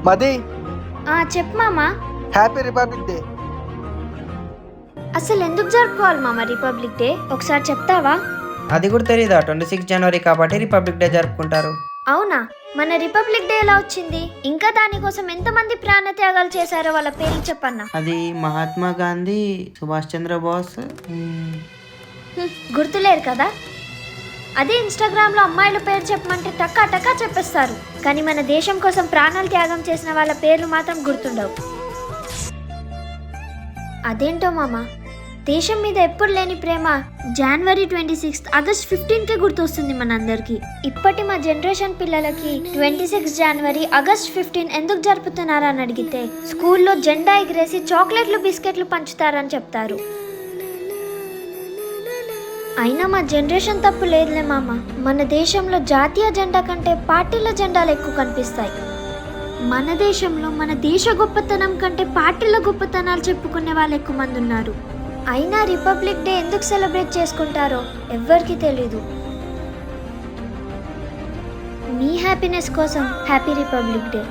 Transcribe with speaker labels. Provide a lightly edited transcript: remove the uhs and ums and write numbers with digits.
Speaker 1: మది
Speaker 2: చెప్పు మామా.
Speaker 1: Happy republic day.
Speaker 2: అసలు ఎందుకు జరుపుకోవాలి మామ రిపబ్లిక్ డే? ఒకసారి చెప్తావా?
Speaker 3: అది కూడా తెలీదా? 26 జనవరి కాబట్టి రిపబ్లిక్ డే జరుపుకుంటారు.
Speaker 2: అవునా? మన రిపబ్లిక్ డే ఎలా వచ్చింది? ఇంకా దానికోసం ఎంతమంది ప్రాణత్యాగాలు చేశారో వాళ్ళ పేర్లు చెప్పన్నా.
Speaker 3: అది మహాత్మా గాంధీ, సుభాష్ చంద్రబోస్.
Speaker 2: గుర్తులేరు కదా? అదే ఇన్స్టాగ్రామ్లో అమ్మాయిల పేరు చెప్పమంటే టకా టకా చెప్పేస్తారు, కానీ మన దేశం కోసం ప్రాణాలు త్యాగం చేసిన వాళ్ళ పేర్లు మాత్రం గుర్తుండవు. అదేంటో మామ, దేశం మీద ఎప్పుడు లేని ప్రేమ జనవరి 26, ఆగస్ట్ 15కే గుర్తొస్తుంది మనందరికి. ఇప్పటి మా జనరేషన్ పిల్లలకి 26 జనవరి, ఆగస్ట్ 15 ఎందుకు జరుపుతున్నారని అడిగితే స్కూల్లో జెండా ఎగిరేసి చాక్లెట్లు బిస్కెట్లు పంచుతారని చెప్తారు. అయినా మా జనరేషన్ తప్పు లేదులే మామ. మన దేశంలో జాతీయ జెండా కంటే పార్టీల జెండాలు ఎక్కువ కనిపిస్తాయి. మన దేశంలో మన దేశ గొప్పతనం కంటే పార్టీల గొప్పతనాలు చెప్పుకునే వాళ్ళు ఎక్కువ మంది ఉన్నారు. అయినా రిపబ్లిక్ డే ఎందుకు సెలబ్రేట్ చేసుకుంటారో ఎవ్వరికీ తెలీదు. మీ హ్యాపీనెస్ కోసం హ్యాపీ రిపబ్లిక్ డే.